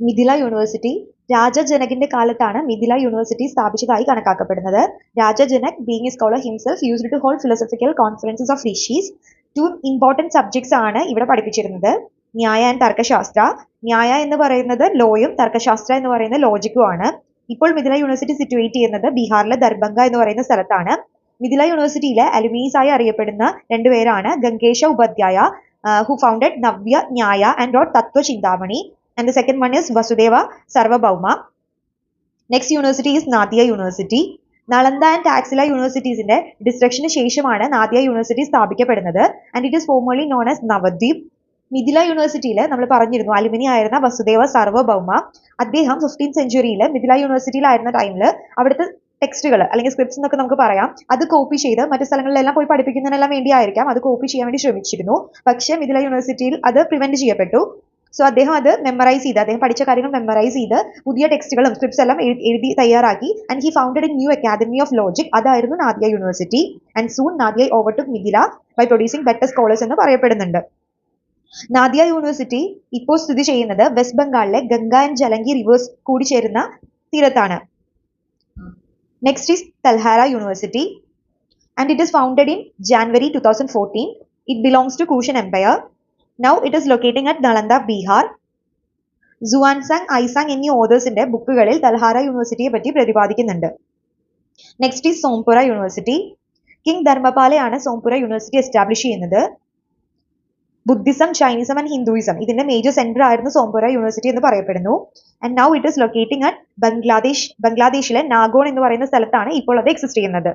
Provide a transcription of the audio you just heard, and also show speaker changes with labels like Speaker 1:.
Speaker 1: Mithila university രാജ ജനകിന്റെ കാലത്താണ് Mithila university സ്ഥാപിച്ചതായി കണക്കാക്കപ്പെടുന്നത്. Raja Janak being a scholar himself used to hold philosophical conferences of rishis. 2 important subjects ആണ് ഇവിടെ പഠിപ്പിച്ചിരുന്നത്. ന്യായ ആൻഡ് തർക്കശാസ്ത്ര. ന്യായ എന്ന് പറയുന്നത് ലോയും തർക്കശാസ്ത്ര എന്ന് പറയുന്നത് ലോജിക്കും ആണ്. ഇപ്പോൾ മിഥില യൂണിവേഴ്സിറ്റി സിറ്റുവേറ്റ് ചെയ്യുന്നത് ബീഹാറിലെ ദർഭംഗ എന്ന് പറയുന്ന സ്ഥലത്താണ്. മിഥില യൂണിവേഴ്സിറ്റിയിലെ അലുമിനീസ് ആയി അറിയപ്പെടുന്ന രണ്ടുപേരാണ് ഗംഗേശ Upadhyaya, who founded Navya Nyaya and wrote Tattva Chintamani, and the second one is Vasudeva Sarvabhauma. Next university is Nadia University. Nalanda and Taxila യൂണിവേഴ്സിറ്റീസിന്റെ ഡിസ്ട്രക്ഷന് ശേഷമാണ് നാദിയ യൂണിവേഴ്സിറ്റി സ്ഥാപിക്കപ്പെടുന്നത്. And it is formally known as Navadweep. Mithila യൂണിവേഴ്സിറ്റിയിൽ നമ്മൾ പറഞ്ഞിരുന്നു അലുമിനി ആയിരുന്ന വസുദേവ സർവഭൗമ. അദ്ദേഹം 15th സെഞ്ചുറിയിൽ Mithila യൂണിവേഴ്സിറ്റിയിലായിരുന്ന ടൈമിൽ അവിടുത്തെ ടെക്സ്റ്റുകൾ അല്ലെങ്കിൽ സ്ക്രിപ്റ്റ്സ് എന്നൊക്കെ നമുക്ക് പറയാം, അത് കോപ്പി ചെയ്ത് മറ്റു സ്ഥലങ്ങളിലെല്ലാം പോയി പഠിപ്പിക്കുന്നതിനെല്ലാം വേണ്ടിയായിരിക്കാം അത് കോപ്പി ചെയ്യാൻ വേണ്ടി ശ്രമിച്ചിരുന്നു. പക്ഷേ മിഥില യൂണിവേഴ്സിറ്റിയിൽ അത് പ്രിവെന്റ് ചെയ്യപ്പെട്ടു. സോ അദ്ദേഹം അത് മെമ്മറൈസ് ചെയ്ത്, അദ്ദേഹം പഠിച്ച കാര്യങ്ങൾ മെമ്മറൈസ് ചെയ്ത് പുതിയ ടെക്സ്റ്റുകളും സ്ക്രിപ്റ്റ്സ് എല്ലാം എഴുതി തയ്യാറാക്കി. And he founded a new academy of logic. അതായിരുന്നു Nadia university. And soon Nadia overtook Mithila by producing better scholars എന്ന് പറയപ്പെടുന്നുണ്ട്. നാദിയ യൂണിവേഴ്സിറ്റി ഇപ്പോൾ സ്ഥിതി ചെയ്യുന്നത് വെസ്റ്റ് ബംഗാളിലെ ഗംഗ ആൻഡ് ജലങ്കി റിവേഴ്സ് കൂടിച്ചേരുന്ന തീരത്താണ്. Next is Talhara University, and it is founded in January 2014. It belongs to Kushan Empire. Now it is locating at Nalanda, Bihar. Xuanzang, Aisang എന്നീ ഓതേഴ്സിന്റെ ബുക്കുകളിൽ തൽഹാര യൂണിവേഴ്സിറ്റിയെ പറ്റി പ്രതിപാദിക്കുന്നുണ്ട്. Next is Sompura university. King ധർമ്മപാലയാണ് Sompura university establish ചെയ്യുന്നത്. Buddhism, Jainism and Hinduism ഇതിന്റെ major centre ആയിരുന്നു Sompura university എന്ന് പറയപ്പെടുന്നു. And now it is locating at ബംഗ്ലാദേശിലെ നാഗോൺ എന്ന് പറയുന്ന സ്ഥലത്താണ് ഇപ്പോൾ അത് എക്സിസ്റ്റ് ചെയ്യുന്നത്.